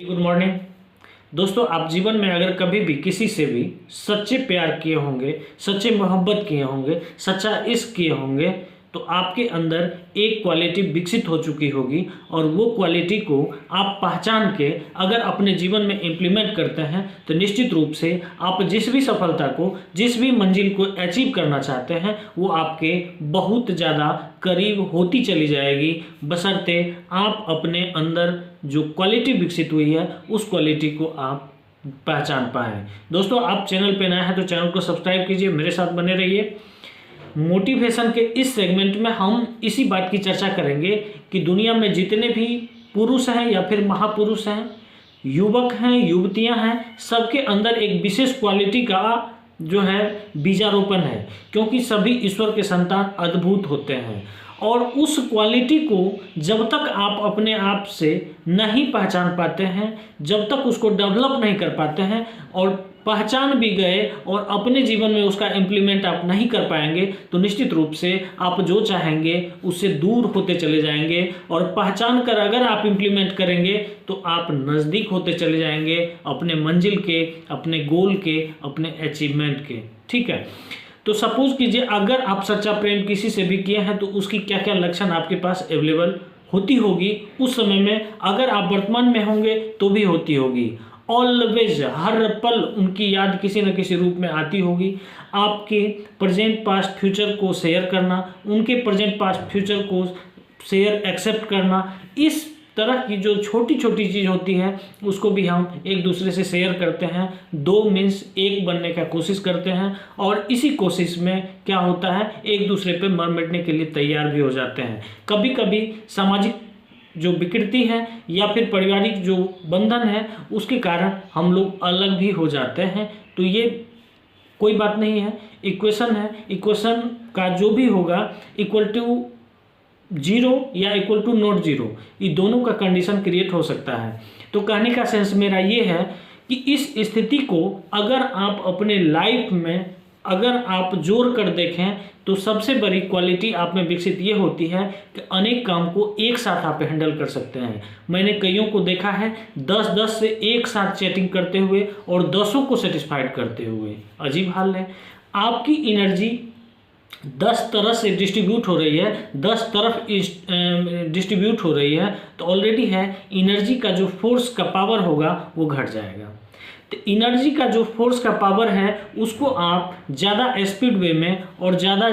Good morning दोस्तों। आप जीवन में अगर कभी भी किसी से भी सच्चे प्यार किए होंगे, सच्चे मोहब्बत किए होंगे, सच्चा इश्क किए होंगे, तो आपके अंदर एक क्वालिटी विकसित हो चुकी होगी और वो क्वालिटी को आप पहचान के अगर अपने जीवन में इम्प्लीमेंट करते हैं तो निश्चित रूप से आप जिस भी सफलता को, जिस भी मंजिल को अचीव करना चाहते हैं वो आपके बहुत ज़्यादा करीब होती चली जाएगी, बशर्ते आप अपने अंदर जो क्वालिटी विकसित हुई है उस क्वालिटी को आप पहचान पाएँ। दोस्तों, आप चैनल पे नए हैं तो चैनल को सब्सक्राइब कीजिए, मेरे साथ बने रहिए। मोटिवेशन के इस सेगमेंट में हम इसी बात की चर्चा करेंगे कि दुनिया में जितने भी पुरुष हैं या फिर महापुरुष हैं, युवक हैं, युवतियां हैं, सबके अंदर एक विशेष क्वालिटी का जो है बीजारोपण है, क्योंकि सभी ईश्वर के संतान अद्भुत होते हैं। और उस क्वालिटी को जब तक आप अपने आप से नहीं पहचान पाते हैं, जब तक उसको डेवलप नहीं कर पाते हैं और पहचान भी गए और अपने जीवन में उसका इम्प्लीमेंट आप नहीं कर पाएंगे तो निश्चित रूप से आप जो चाहेंगे उससे दूर होते चले जाएंगे। और पहचान कर अगर आप इम्प्लीमेंट करेंगे तो आप नज़दीक होते चले जाएंगे अपने मंजिल के, अपने गोल के, अपने अचीवमेंट के। ठीक है, तो सपोज कीजिए अगर आप सच्चा प्रेम किसी से भी किए हैं तो उसकी क्या क्या लक्षण आपके पास अवेलेबल होती होगी उस समय में, अगर आप वर्तमान में होंगे तो भी होती होगी। ऑलवेज, हर पल उनकी याद किसी न किसी रूप में आती होगी। आपके प्रेजेंट पास्ट फ्यूचर को शेयर करना, उनके प्रेजेंट पास्ट फ्यूचर को शेयर एक्सेप्ट करना, इस तरह की जो छोटी छोटी चीज़ होती है उसको भी हम एक दूसरे से शेयर करते हैं। दो मीन्स एक बनने का कोशिश करते हैं और इसी कोशिश में क्या होता है, एक दूसरे पे मर मिटने के लिए तैयार भी हो जाते हैं। कभी कभी सामाजिक जो विकृति है या फिर पारिवारिक जो बंधन है उसके कारण हम लोग अलग भी हो जाते हैं। तो ये कोई बात नहीं है, इक्वेशन है, इक्वेशन का जो भी होगा इक्वल टू 0 या इक्वल टू नॉट 0, ये दोनों का कंडीशन क्रिएट हो सकता है। तो कहने का सेंस मेरा ये है कि इस स्थिति को अगर आप अपने लाइफ में अगर आप जोड़ कर देखें तो सबसे बड़ी क्वालिटी आप में विकसित ये होती है कि अनेक काम को एक साथ आप हैंडल कर सकते हैं। मैंने कईयों को देखा है 10-10 से एक साथ चैटिंग करते हुए और 10 को सेटिस्फाइड करते हुए। अजीब हाल है, आपकी एनर्जी 10 तरह से डिस्ट्रीब्यूट हो रही है, 10 तरफ डिस्ट्रीब्यूट हो रही है तो ऑलरेडी है एनर्जी का जो फोर्स का पावर होगा वो घट जाएगा। तो एनर्जी का जो फोर्स का पावर है उसको आप ज़्यादा स्पीड वे में और ज़्यादा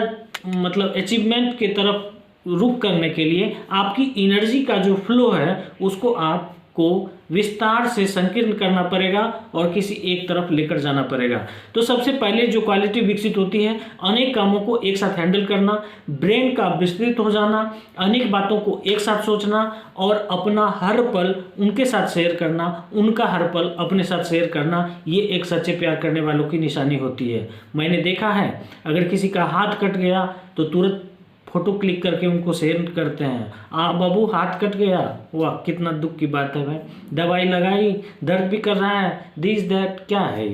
मतलब अचीवमेंट के तरफ रुख करने के लिए आपकी एनर्जी का जो फ्लो है उसको आपको विस्तार से संकीर्ण करना पड़ेगा और किसी एक तरफ लेकर जाना पड़ेगा। तो सबसे पहले जो क्वालिटी विकसित होती है, अनेक कामों को एक साथ हैंडल करना, ब्रेन का विस्तृत हो जाना, अनेक बातों को एक साथ सोचना और अपना हर पल उनके साथ शेयर करना, उनका हर पल अपने साथ शेयर करना, ये एक सच्चे प्यार करने वालों की निशानी होती है। मैंने देखा है अगर किसी का हाथ कट गया तो तुरंत फोटो क्लिक करके उनको शेयर करते हैं। बाबू हाथ कट गया, वाह कितना दुख की बात है भाई, दवाई लगाई, दर्द भी कर रहा है, दिस दैट, क्या है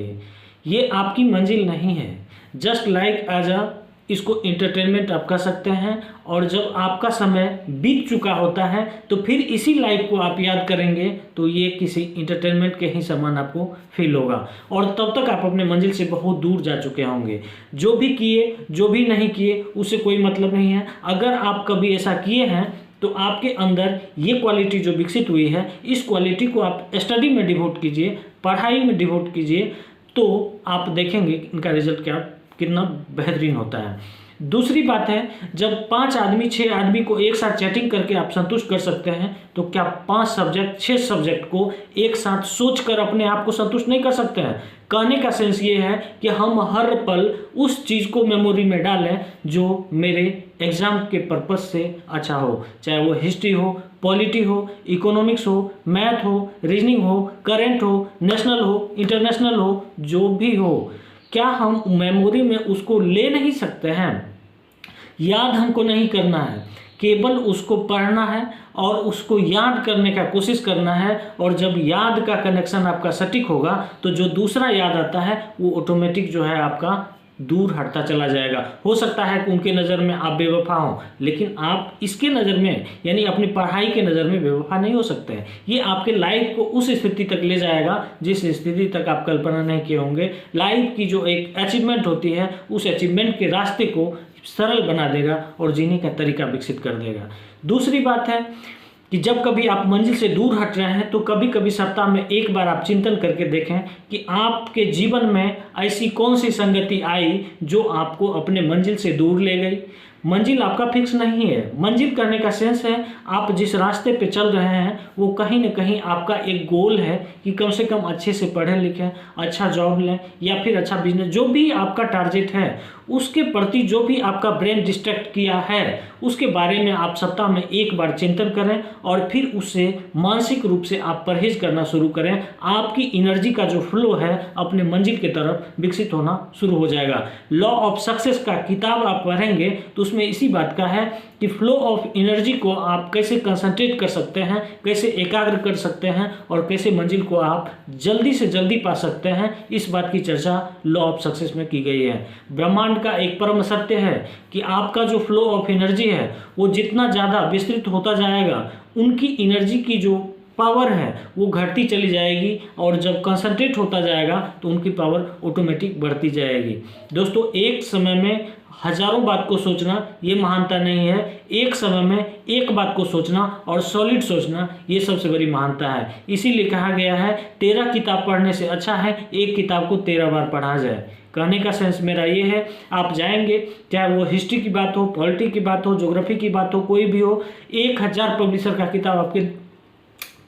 ये आपकी मंजिल नहीं है। जस्ट लाइक एज इसको इंटरटेनमेंट आप कर सकते हैं और जब आपका समय बीत चुका होता है तो फिर इसी लाइफ को आप याद करेंगे तो ये किसी इंटरटेनमेंट के ही समान आपको फील होगा और तब तक आप अपने मंजिल से बहुत दूर जा चुके होंगे। जो भी किए, जो भी नहीं किए, उससे कोई मतलब नहीं है। अगर आप कभी ऐसा किए हैं तो आपके अंदर ये क्वालिटी जो विकसित हुई है, इस क्वालिटी को आप स्टडी में डिवोट कीजिए, पढ़ाई में डिवोट कीजिए, तो आप देखेंगे इनका रिजल्ट क्या कितना बेहतरीन होता है। दूसरी बात है, जब 5 आदमी 6 आदमी को एक साथ चैटिंग करके आप संतुष्ट कर सकते हैं तो क्या 5 सब्जेक्ट 6 सब्जेक्ट को एक साथ सोचकर अपने आप को संतुष्ट नहीं कर सकते हैं। कहने का सेंस ये है कि हम हर पल उस चीज़ को मेमोरी में डालें जो मेरे एग्ज़ाम के पर्पस से अच्छा हो, चाहे वो हिस्ट्री हो, पॉलिटी हो, इकोनॉमिक्स हो, मैथ हो, रीजनिंग हो, करेंट हो, नेशनल हो, इंटरनेशनल हो, जो भी हो। क्या हम मेमोरी में उसको ले नहीं सकते हैं? याद हमको नहीं करना है, केवल उसको पढ़ना है और उसको याद करने का कोशिश करना है। और जब याद का कनेक्शन आपका सटीक होगा तो जो दूसरा याद आता है वो ऑटोमेटिक जो है आपका दूर हटता चला जाएगा। हो सकता है कि उनके नज़र में आप बेवफा हों, लेकिन आप इसके नज़र में यानी अपनी पढ़ाई के नज़र में बेवफा नहीं हो सकते हैं। ये आपके लाइफ को उस स्थिति तक ले जाएगा जिस स्थिति तक आप कल्पना नहीं किए होंगे। लाइफ की जो एक अचीवमेंट होती है, उस अचीवमेंट के रास्ते को सरल बना देगा और जीने का तरीका विकसित कर देगा। दूसरी बात है कि जब कभी आप मंजिल से दूर हट रहे हैं तो कभी कभी सप्ताह में एक बार आप चिंतन करके देखें कि आपके जीवन में ऐसी कौन सी संगति आई जो आपको अपने मंजिल से दूर ले गई। मंजिल आपका फिक्स नहीं है। मंजिल करने का सेंस है आप जिस रास्ते पे चल रहे हैं वो कहीं ना कहीं आपका एक गोल है कि कम से कम अच्छे से पढ़ें लिखें, अच्छा जॉब लें या फिर अच्छा बिजनेस, जो भी आपका टारगेट है उसके प्रति जो भी आपका ब्रेन डिस्ट्रैक्ट किया है उसके बारे में आप सप्ताह में एक बार चिंतन करें और फिर उससे मानसिक रूप से आप परहेज करना शुरू करें। आपकी एनर्जी का जो फ्लो है अपने मंजिल की तरफ विकसित होना शुरू हो जाएगा। लॉ ऑफ सक्सेस का किताब आप पढ़ेंगे तो उसमें इसी बात का है कि फ्लो ऑफ एनर्जी को आप कैसे कंसंट्रेट कर सकते हैं, कैसे एकाग्र कर सकते हैं और कैसे मंजिल को आप जल्दी से जल्दी पा सकते हैं। इस बात की चर्चा लॉ ऑफ सक्सेस में की गई है। ब्रह्मांड का एक परम सत्य है कि आपका जो फ्लो ऑफ एनर्जी है वो जितना ज़्यादा विस्तृत होता जाएगा उनकी एनर्जी की जो पावर है वो घटती चली जाएगी और जब कंसंट्रेट होता जाएगा तो उनकी पावर ऑटोमेटिक बढ़ती जाएगी। दोस्तों, एक समय में हजारों बात को सोचना ये महानता नहीं है, एक समय में एक बात को सोचना और सॉलिड सोचना ये सबसे बड़ी महानता है। इसीलिए कहा गया है 13 किताब पढ़ने से अच्छा है एक किताब को 13 बार पढ़ा जाए। कहने का सेंस मेरा ये है, आप जाएंगे चाहे वो हिस्ट्री की बात हो, पॉलिटी की बात हो, ज्योग्राफी की बात हो, कोई भी हो, 1000 पब्लिशर का किताब आपके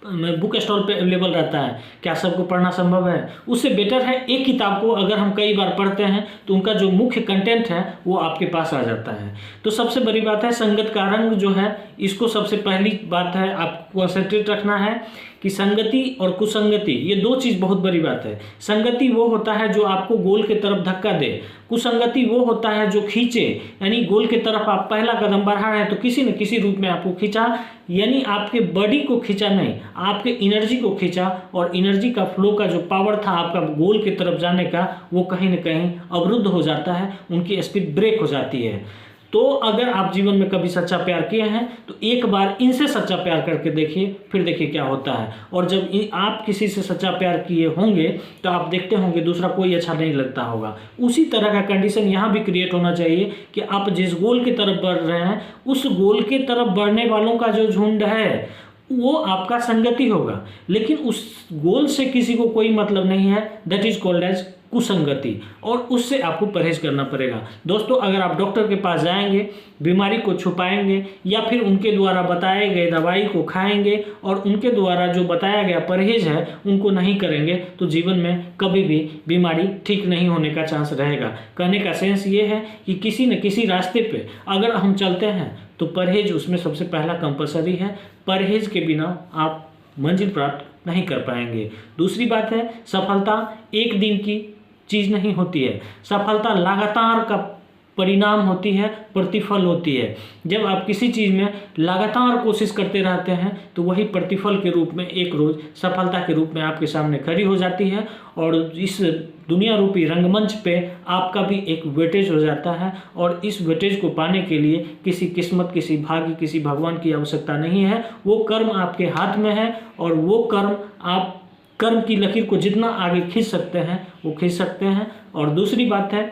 बुक स्टॉल पे अवेलेबल रहता है। क्या सबको पढ़ना संभव है? उससे बेटर है एक किताब को अगर हम कई बार पढ़ते हैं तो उनका जो मुख्य कंटेंट है वो आपके पास आ जाता है। तो सबसे बड़ी बात है संगत का रंग जो है, इसको सबसे पहली बात है आपको कंसंट्रेट रखना है कि संगति और कुसंगति ये दो चीज़ बहुत बड़ी बात है। संगति वो होता है जो आपको गोल के तरफ धक्का दे, कुसंगति वो होता है जो खींचे, यानी गोल के तरफ आप पहला कदम बढ़ा रहे हैं तो किसी न किसी रूप में आपको खींचा, यानी आपके बॉडी को खींचा नहीं, आपके एनर्जी को खींचा और एनर्जी का फ्लो का जो पावर था आपका गोल की तरफ जाने का वो कहीं ना कहीं अवरुद्ध हो जाता है, उनकी स्पीड ब्रेक हो जाती है। तो अगर आप जीवन में कभी सच्चा प्यार किए हैं तो एक बार इनसे सच्चा प्यार करके देखिए, फिर देखिए क्या होता है। और जब आप किसी से सच्चा प्यार किए होंगे तो आप देखते होंगे दूसरा कोई अच्छा नहीं लगता होगा। उसी तरह का कंडीशन यहाँ भी क्रिएट होना चाहिए कि आप जिस गोल की तरफ बढ़ रहे हैं उस गोल के तरफ बढ़ने वालों का जो झुंड है वो आपका संगति होगा, लेकिन उस गोल से किसी को कोई मतलब नहीं है, दैट इज कॉल्ड एज कुसंगति, और उससे आपको परहेज करना पड़ेगा। दोस्तों, अगर आप डॉक्टर के पास जाएंगे, बीमारी को छुपाएंगे या फिर उनके द्वारा बताए गए दवाई को खाएंगे और उनके द्वारा जो बताया गया परहेज है उनको नहीं करेंगे तो जीवन में कभी भी बीमारी ठीक नहीं होने का चांस रहेगा। कहने का सेंस ये है कि किसी न किसी रास्ते पे अगर हम चलते हैं तो परहेज उसमें सबसे पहला कंपलसरी है। परहेज के बिना आप मंजिल प्राप्त नहीं कर पाएंगे। दूसरी बात है, सफलता एक दिन की चीज़ नहीं होती है, सफलता लगातार का परिणाम होती है, प्रतिफल होती है। जब आप किसी चीज़ में लगातार कोशिश करते रहते हैं तो वही प्रतिफल के रूप में एक रोज़ सफलता के रूप में आपके सामने खड़ी हो जाती है और इस दुनिया रूपी रंगमंच पे आपका भी एक वेटेज हो जाता है। और इस वेटेज को पाने के लिए किसी किस्मत, किसी भाग्य, किसी भगवान की आवश्यकता नहीं है। वो कर्म आपके हाथ में है और वो कर्म आप कर्म की लकीर को जितना आगे खींच सकते हैं वो खींच सकते हैं। और दूसरी बात है,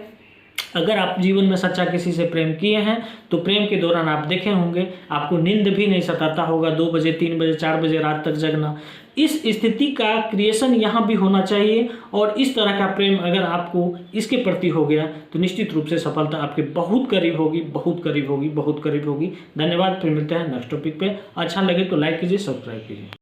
अगर आप जीवन में सच्चा किसी से प्रेम किए हैं तो प्रेम के दौरान आप देखे होंगे आपको नींद भी नहीं सताता होगा, 2 बजे 3 बजे 4 बजे रात तक जगना। इस स्थिति का क्रिएशन यहाँ भी होना चाहिए और इस तरह का प्रेम अगर आपको इसके प्रति हो गया तो निश्चित रूप से सफलता आपके बहुत करीब होगी, बहुत करीब होगी, बहुत करीब होगी। धन्यवाद, फिर मिलते हैं नेक्स्ट टॉपिक पे। अच्छा लगे तो लाइक कीजिए, सब्सक्राइब कीजिए।